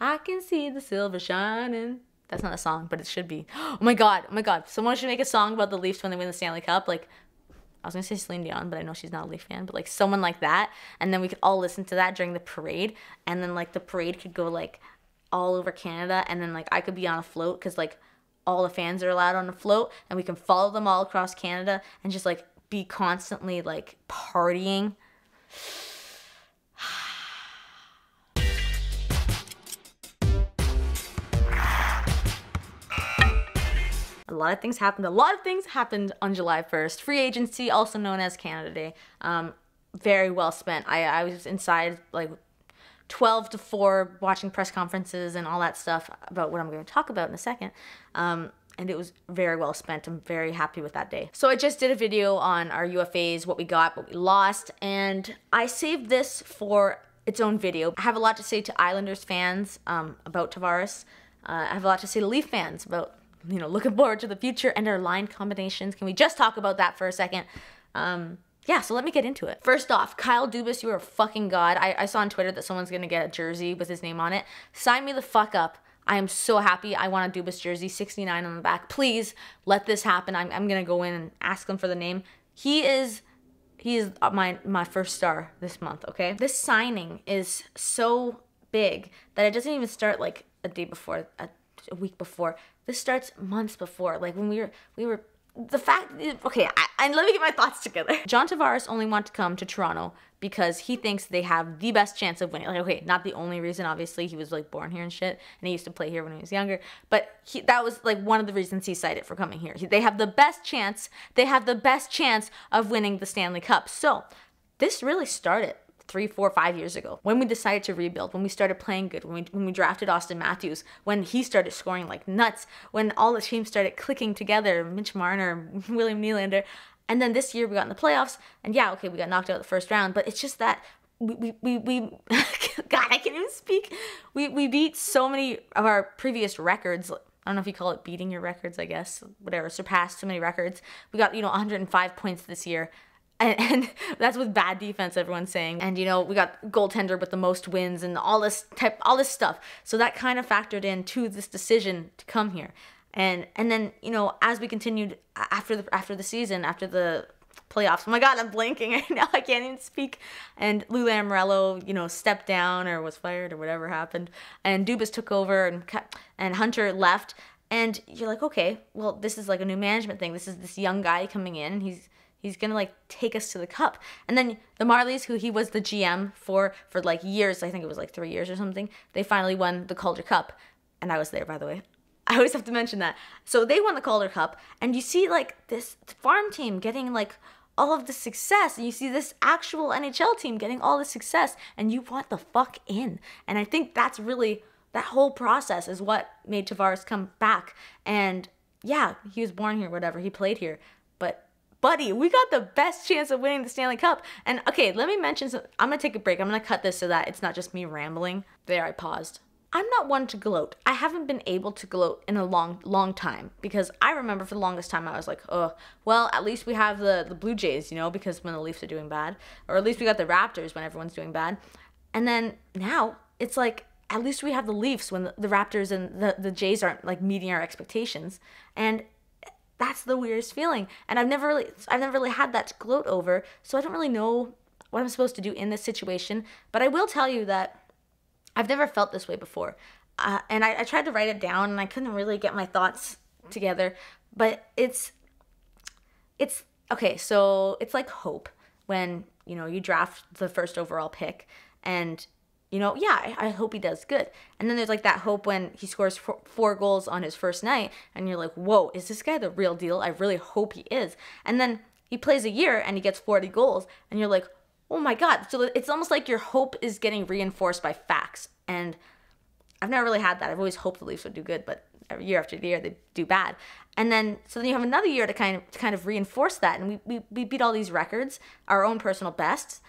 I can see the silver shining. That's not a song, but it should be. Oh my god, someone should make a song about the Leafs when they win the Stanley Cup. Like, I was gonna say Celine Dion, but I know she's not a Leaf fan, but like someone like that, and then we could all listen to that during the parade, and then like the parade could go like all over Canada, and then like I could be on a float, because like all the fans are allowed on a float, and we can follow them all across Canada and just like be constantly like partying. A lot of things happened on July 1st. Free agency, also known as Canada Day. Very well spent. I was inside like 12 to 4 watching press conferences and all that stuff about what I'm going to talk about in a second. And it was very well spent. I'm very happy with that day. So I just did a video on our UFAs, what we got, what we lost, and I saved this for its own video. I have a lot to say to Islanders fans about Tavares. I have a lot to say to Leaf fans about, you know, looking forward to the future and our line combinations. Can we just talk about that for a second? Yeah, so let me get into it. First off, Kyle Dubas, you are a fucking god. I saw on Twitter that someone's gonna get a jersey with his name on it. Sign me the fuck up. I am so happy. I want a Dubas jersey, 69 on the back. Please let this happen. I'm gonna go in and ask him for the name. He is my first star this month, okay? This signing is so big that it doesn't even start like a day before, a week before. This starts months before. Like when we were the fact, okay, let me get my thoughts together. John Tavares only wants to come to Toronto because he thinks they have the best chance of winning. Like, okay, not the only reason, obviously. He was like born here and shit, and he used to play here when he was younger. But that was like one of the reasons he cited for coming here. They have the best chance. They have the best chance of winning the Stanley Cup. So this really started 3, 4, 5 years ago when we decided to rebuild, when we started playing good, when we drafted Austin Matthews, when he started scoring like nuts, when all the teams started clicking together, Mitch Marner, William Nylander, and then this year we got in the playoffs, and yeah, okay, we got knocked out the first round, but it's just that we God, I can't even speak. We beat so many of our previous records. I don't know if you call it beating your records, I guess, whatever, surpassed so many records. We got, 105 points this year. And that's with bad defense, everyone's saying. And, we got goaltender with the most wins and all this stuff. So that kind of factored into this decision to come here. And then, as we continued after the season, after the playoffs, oh my God, I'm blanking right now. I can't even speak. And Lou Lamoriello, stepped down or was fired or whatever happened. And Dubas took over and Hunter left. And you're like, okay, well, this is like a new management thing. This is this young guy coming in. He's gonna like take us to the cup. And then the Marlies, who he was the GM for like years, I think it was like 3 years or something, they finally won the Calder Cup. And I was there, by the way. I always have to mention that. So they won the Calder Cup, and you see like this farm team getting like all of the success, and you see this actual NHL team getting all the success, and you want the fuck in. And I think that's really, that whole process is what made Tavares come back. And yeah, he was born here, whatever, he played here, but buddy, we got the best chance of winning the Stanley Cup. And okay, let me mention I'm gonna take a break. I'm gonna cut this so that it's not just me rambling. There, I paused. I'm not one to gloat. I haven't been able to gloat in a long time, because I remember for the longest time I was like, oh, well, at least we have the Blue Jays, because when the Leafs are doing bad, or at least we got the Raptors when everyone's doing bad. And then now it's like, at least we have the Leafs when the Raptors and the Jays aren't like meeting our expectations. And that's the weirdest feeling. And I've never really had that to gloat over, so I don't really know what I'm supposed to do in this situation. But I will tell you that I've never felt this way before. And I tried to write it down, and I couldn't really get my thoughts together. But it's okay, so it's like hope when, you draft the first overall pick, and yeah, I hope he does good. And then there's like that hope when he scores 4 goals on his first night, and you're like, whoa, is this guy the real deal? I really hope he is. And then he plays a year and he gets 40 goals, and you're like, oh my God. So it's almost like your hope is getting reinforced by facts. And I've never really had that. I've always hoped the Leafs would do good, but year after year they do bad. And then so then you have another year to kind of reinforce that, and we beat all these records, our own personal bests.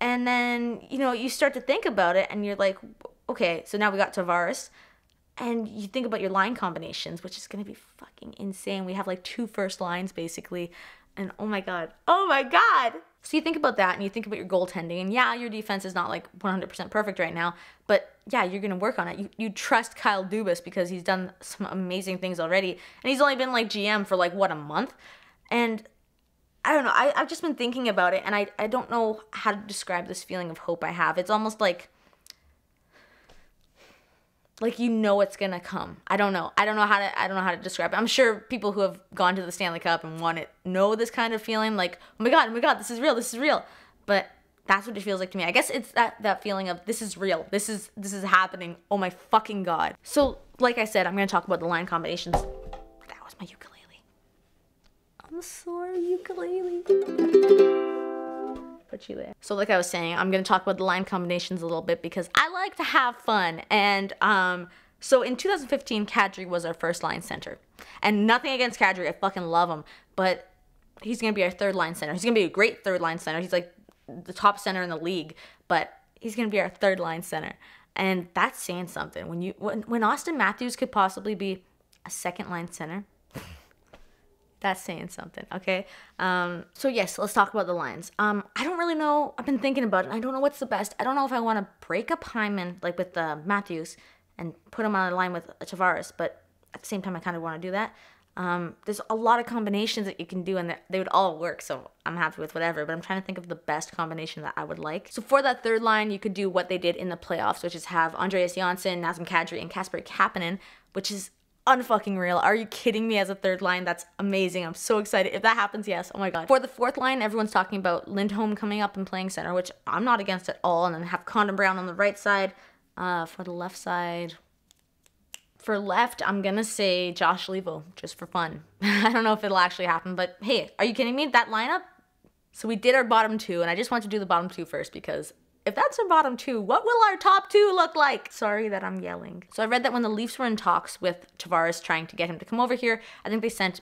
And then, you start to think about it, and you're like, okay, so now we got Tavares, and you think about your line combinations, which is going to be fucking insane. We have like 2 first lines, basically. And oh my God. Oh my God. So you think about that and you think about your goaltending, and yeah, your defense is not like 100% perfect right now, but yeah, you're going to work on it. You trust Kyle Dubas because he's done some amazing things already, and he's only been like GM for like, what, a month? And I don't know, I've just been thinking about it, and I don't know how to describe this feeling of hope I have. It's almost like you know it's gonna come. I don't know how to describe it. I'm sure people who have gone to the Stanley Cup and won it know this kind of feeling, like, oh my God, this is real. But that's what it feels like to me. I guess it's that feeling of, this is real. This is happening. Oh my fucking God. So, like I said, I'm gonna talk about the line combinations. That was my ukulele. I'm sorry, ukulele. So like I was saying, I'm going to talk about the line combinations a little bit because I like to have fun. And so in 2015, Kadri was our first line center. And nothing against Kadri, I fucking love him. But he's going to be our third line center. He's going to be a great third line center. He's like the top center in the league. But he's going to be our third line center. And that's saying something. When Austin Matthews could possibly be a second line center, that's saying something, okay? So yes, let's talk about the lines. I don't really know. I've been thinking about it. I don't know what's the best. I don't know if I want to break up Hyman, like with Matthews, and put him on a line with Tavares, but at the same time, I kind of want to do that. There's a lot of combinations that you can do, and they would all work, so I'm happy with whatever, but I'm trying to think of the best combination that I would like. So for that third line, you could do what they did in the playoffs, which is have Andreas Johnsson, Nazem Kadri, and Kasper Kapanen, which is unfucking real. Are you kidding me? As a third line, that's amazing. I'm so excited. If that happens, yes. Oh my God. For the fourth line, everyone's talking about Lindholm coming up and playing center, which I'm not against at all. And then have Condon Brown on the right side. For the left side, for left, I'm gonna say Josh Levo, just for fun. I don't know if it'll actually happen, but hey, are you kidding me? That lineup? So we did our bottom two, and I just want to do the bottom two first because if that's our bottom two, what will our top two look like? Sorry that I'm yelling. So I read that when the Leafs were in talks with Tavares trying to get him to come over here, I think they sent,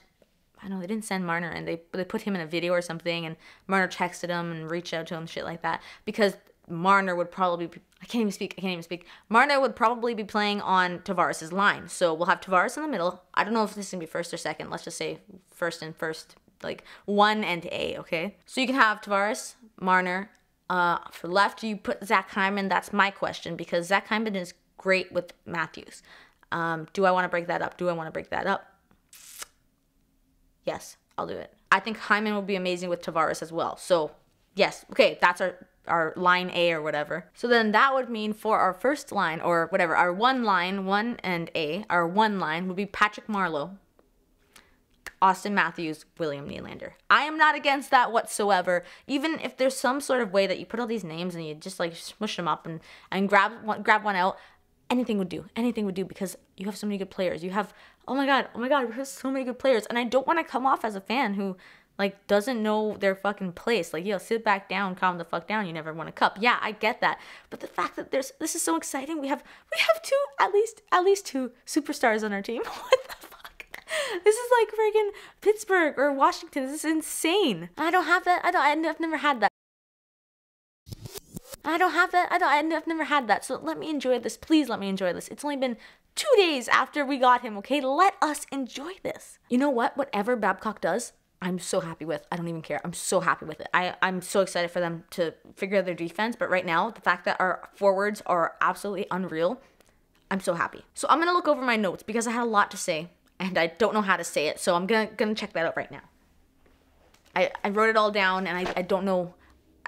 I know they didn't send Marner, and they put him in a video or something, and Marner texted him and reached out to him, shit like that, because Marner would probably be, I can't even speak. Marner would probably be playing on Tavares' line. So we'll have Tavares in the middle. I don't know if this is going to be first or second. Let's just say first and first, like 1 and A, okay? So you can have Tavares, Marner. For left, you put Zach Hyman. That's my question, because Zach Hyman is great with Matthews. Do I want to break that up? Yes, I'll do it. I think Hyman will be amazing with Tavares as well. So yes, okay, that's our line A or whatever. So then that would mean for our first line, or whatever, our one line, 1 and A, our one line would be Patrick Marleau, Austin Matthews, William Nylander. I am not against that whatsoever. Even if there's some sort of way that you put all these names and you just like smush them up and grab one out, anything would do. Anything would do, because you have so many good players. You have, oh my god, we have so many good players. And I don't want to come off as a fan who like doesn't know their fucking place. Like, yo, sit back down, calm the fuck down. You never won a cup. Yeah, I get that. But the fact that this is so exciting. We have two, at least two superstars on our team. What the fuck? This is like friggin' Pittsburgh or Washington. This is insane. I've never had that. I've never had that. So let me enjoy this. Please let me enjoy this. It's only been 2 days after we got him, okay? Let us enjoy this. You know what? Whatever Babcock does, I'm so happy with. I don't even care. I'm so happy with it. I'm so excited for them to figure out their defense. But right now, the fact that our forwards are absolutely unreal, I'm so happy. So I'm going to look over my notes because I had a lot to say, and I don't know how to say it. So I'm gonna check that out right now. I wrote it all down, and I don't know.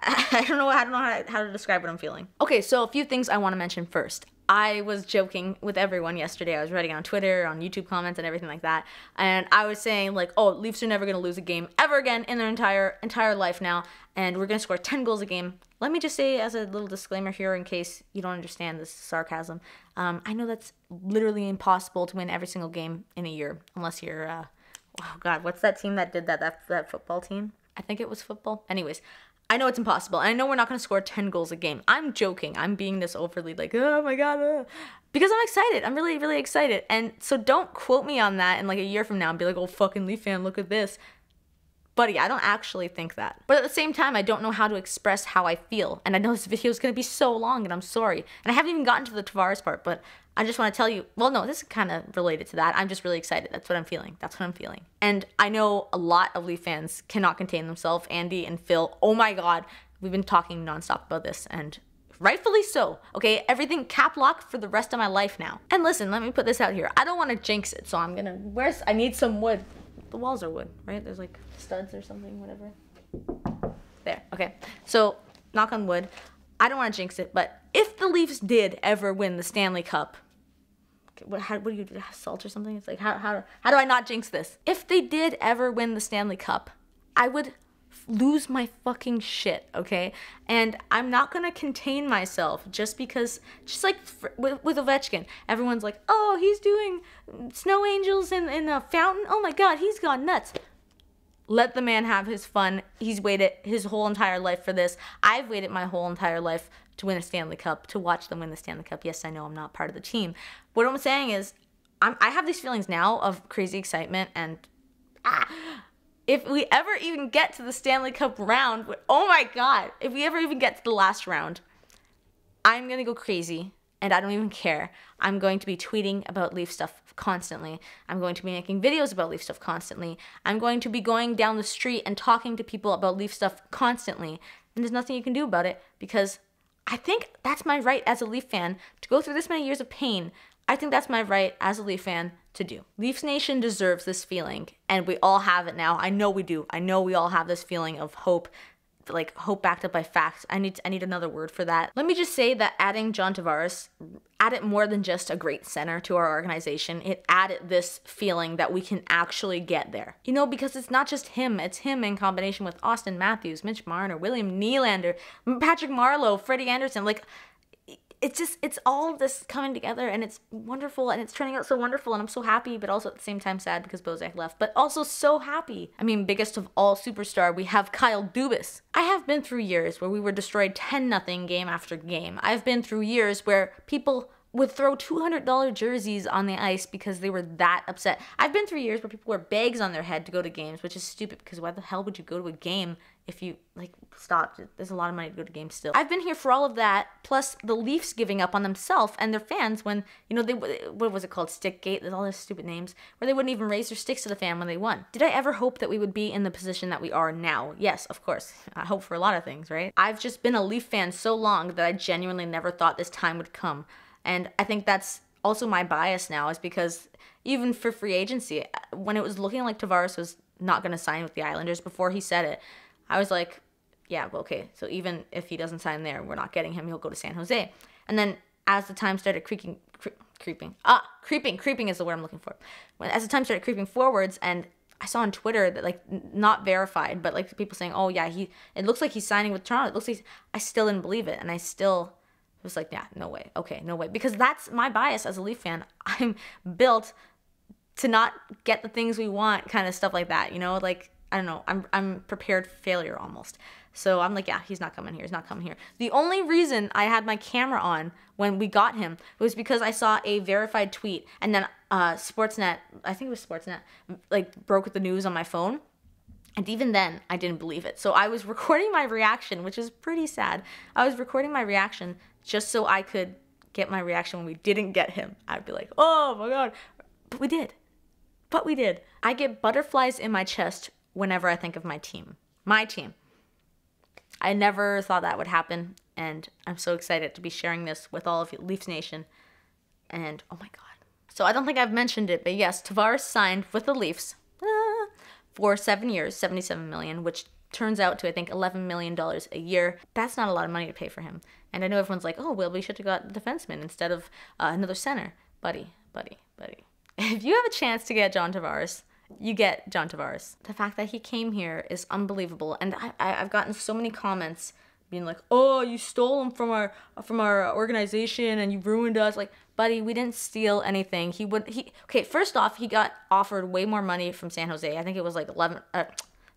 I don't know how to describe what I'm feeling. Okay, so a few things I want to mention first. I was joking with everyone yesterday. I was writing on Twitter, on YouTube comments, and everything like that. And I was saying, like, oh, Leafs are never going to lose a game ever again in their entire life now. And we're going to score 10 goals a game. Let me just say as a little disclaimer here in case you don't understand this sarcasm. I know that's literally impossible to win every single game in a year. Unless you're, oh, God, what's that team that did that football team? I think it was football. Anyways, I know it's impossible. And I know we're not going to score 10 goals a game. I'm joking. I'm being this overly like, oh my God. Because I'm excited. I'm really, really excited. And so don't quote me on that in like a year from now and be like, oh, fucking Leaf fan, look at this. Buddy, I don't actually think that. But at the same time, I don't know how to express how I feel. And I know this video is going to be so long, and I'm sorry. And I haven't even gotten to the Tavares part, but I just want to tell you, well, no, this is kind of related to that. I'm just really excited. That's what I'm feeling. That's what I'm feeling. And I know a lot of Leaf fans cannot contain themselves. Andy and Phil, oh my God, we've been talking nonstop about this, and rightfully so. Okay, everything cap lock for the rest of my life now. And listen, let me put this out here. I don't want to jinx it, so I'm gonna, I need some wood. The walls are wood, right? There's like studs or something, whatever. There, okay. So, knock on wood. I don't want to jinx it, but if the Leafs did ever win the Stanley Cup, what do you do? Salt or something? It's like, how do I not jinx this? If they did ever win the Stanley Cup, I would lose my fucking shit, okay? And I'm not gonna contain myself just because, just like with Ovechkin, everyone's like, oh, he's doing snow angels in a fountain. Oh my God, he's gone nuts. Let the man have his fun. He's waited his whole entire life for this. I've waited my whole entire life to win a Stanley Cup, to watch them win the Stanley Cup. Yes, I know I'm not part of the team. What I'm saying is, I have these feelings now of crazy excitement, and if we ever even get to the Stanley Cup round, oh my God, if we ever even get to the last round, I'm going to go crazy, and I don't even care. I'm going to be tweeting about Leaf stuff constantly. I'm going to be making videos about Leaf stuff constantly. I'm going to be going down the street and talking to people about Leaf stuff constantly, and there's nothing you can do about it, because I think that's my right as a Leaf fan to go through this many years of pain. I think that's my right as a Leaf fan to do. Leafs Nation deserves this feeling, and we all have it now. I know we do. I know we all have this feeling of hope, like hope backed up by facts. I need another word for that. Let me just say that adding John Tavares added more than just a great center to our organization. It added this feeling that we can actually get there. You know, because it's not just him. It's him in combination with Austin Matthews, Mitch Marner, William Nylander, Patrick Marleau, Freddie Anderson. Like, it's all this coming together, and it's wonderful, and it's turning out so wonderful, and I'm so happy, but also at the same time sad because Bozak left, but also so happy. I mean, biggest of all superstar, we have Kyle Dubas. I have been through years where we were destroyed 10-0 game after game. I've been through years where people would throw $200 jerseys on the ice because they were that upset. I've been through years where people wear bags on their head to go to games, which is stupid, because why the hell would you go to a game if you, like, stop? There's a lot of money to go to games still. I've been here for all of that, plus the Leafs giving up on themselves and their fans when, you know, they, what was it called? Stickgate? There's all these stupid names, where they wouldn't even raise their sticks to the fan when they won. Did I ever hope that we would be in the position that we are now? Yes, of course. I hope for a lot of things, right? I've just been a Leaf fan so long that I genuinely never thought this time would come. And I think that's also my bias now, is because even for free agency, when it was looking like Tavares was not going to sign with the Islanders, before he said it, I was like, yeah, well, okay, so even if he doesn't sign there, we're not getting him, he'll go to San Jose. And then as the time started creeping is the word I'm looking for. As the time started creeping forwards, and I saw on Twitter that, like, not verified, but like people saying, oh yeah, it looks like he's signing with Toronto. It looks like I still didn't believe it, and I still was like, yeah, no way. Okay, no way. Because that's my bias as a Leaf fan. I'm built to not get the things we want, kind of stuff like that, you know? Like, I don't know. I'm prepared for failure almost. So I'm like, yeah, he's not coming here. He's not coming here. The only reason I had my camera on when we got him was because I saw a verified tweet, and then Sportsnet, I think it was Sportsnet, like, broke the news on my phone. And even then, I didn't believe it. So I was recording my reaction, which is pretty sad. I was recording my reaction just so I could get my reaction when we didn't get him. I'd be like, oh my God. But we did. But we did. I get butterflies in my chest whenever I think of my team. My team. I never thought that would happen, and I'm so excited to be sharing this with all of you, Leafs Nation. And oh my God. So I don't think I've mentioned it, but yes, Tavares signed with the Leafs for 7 years, $77 million, which turns out to, I think, $11 million a year. That's not a lot of money to pay for him. And I know everyone's like, oh, well, we should have got the defenseman instead of another center. Buddy. If you have a chance to get John Tavares, you get John Tavares. The fact that he came here is unbelievable. And I've gotten so many comments being like, oh, you stole him from our organization and you ruined us. Like, buddy, we didn't steal anything. Okay, first off, he got offered way more money from San Jose. I think it was like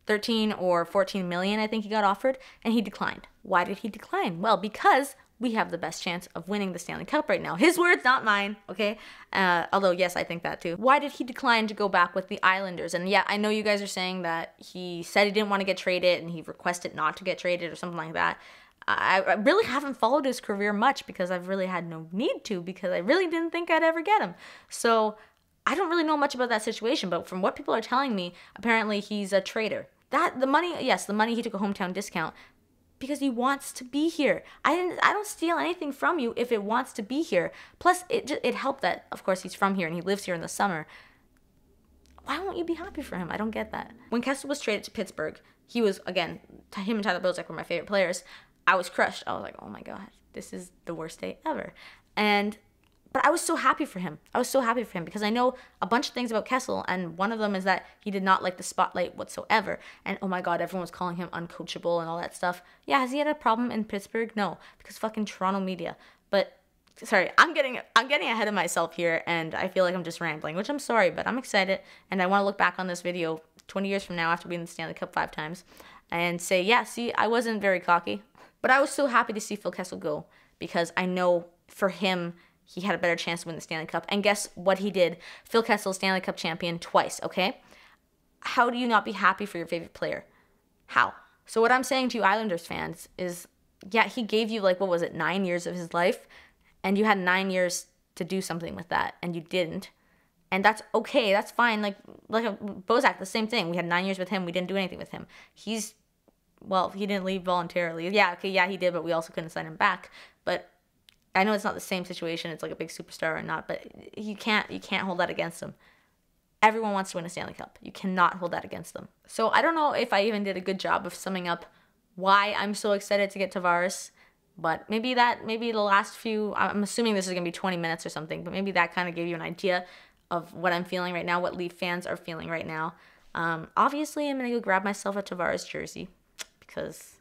13 or 14 million, I think he got offered, and he declined. Why did he decline? Well, because we have the best chance of winning the Stanley Cup right now. His words, not mine, okay? Although, yes, I think that too. Why did he decline to go back with the Islanders? And yeah, I know you guys are saying that he said he didn't want to get traded and he requested not to get traded or something like that. I really haven't followed his career much because I've really had no need to, because I really didn't think I'd ever get him. So I don't really know much about that situation, but from what people are telling me, apparently he's a traitor. The money he took a hometown discount because he wants to be here. I don't steal anything from you if it wants to be here. Plus, it helped that, of course, he's from here and he lives here in the summer. Why won't you be happy for him? I don't get that. When Kessel was traded to Pittsburgh, he was, again, him and Tyler Bozak were my favorite players. I was crushed. I was like, oh my God, this is the worst day ever. But I was so happy for him. I was so happy for him because I know a bunch of things about Kessel, and one of them is that he did not like the spotlight whatsoever. And oh my God, everyone was calling him uncoachable and all that stuff. Yeah, has he had a problem in Pittsburgh? No, because fucking Toronto media. But sorry, I'm getting ahead of myself here, and I feel like I'm just rambling, which I'm sorry, but I'm excited, and I want to look back on this video 20 years from now after winning the Stanley Cup 5 times and say, yeah, see, I wasn't very cocky. But I was so happy to see Phil Kessel go because I know for him, he had a better chance to win the Stanley Cup. And guess what he did? Phil Kessel, Stanley Cup champion twice, okay? How do you not be happy for your favorite player? How? So what I'm saying to you Islanders fans is, yeah, he gave you, like, what was it, 9 years of his life? And you had 9 years to do something with that, and you didn't. And that's okay. That's fine. Like Bozak, the same thing. We had 9 years with him. We didn't do anything with him. He didn't leave voluntarily. Yeah, okay, yeah, he did, but we also couldn't sign him back. But I know it's not the same situation. It's like a big superstar or not, but you can't hold that against him. Everyone wants to win a Stanley Cup. You cannot hold that against them. So I don't know if I even did a good job of summing up why I'm so excited to get Tavares, but maybe the last few, I'm assuming this is going to be 20 minutes or something, but maybe that kind of gave you an idea of what I'm feeling right now, what Leaf fans are feeling right now. Obviously, I'm going to go grab myself a Tavares jersey because...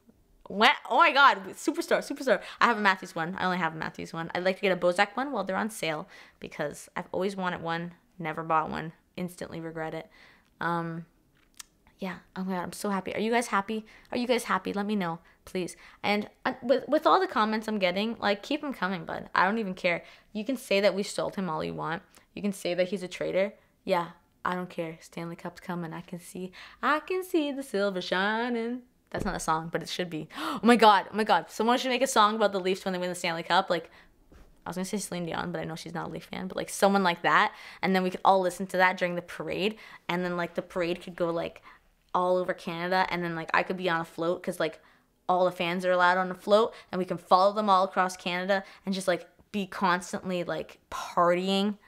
oh my God, superstar. I have a Matthews one. I only have a Matthews one. I'd like to get a Bozak one while they're on sale because I've always wanted one, never bought one, instantly regret it. Yeah, oh my God, I'm so happy. Are you guys happy? Let me know, please. And with all the comments I'm getting, like, keep them coming, bud. I don't even care. You can say that we stole him all you want. You can say that he's a traitor. Yeah, I don't care. Stanley Cup's coming. I can see the silver shining. That's not a song, but it should be. Oh my God. Someone should make a song about the Leafs when they win the Stanley Cup. Like, I was going to say Celine Dion, but I know she's not a Leaf fan. But, like, someone like that. And then we could all listen to that during the parade. And then, like, the parade could go, like, all over Canada. And then, like, I could be on a float because, like, all the fans are allowed on a float. And we can follow them all across Canada and just, like, be constantly, like, partying.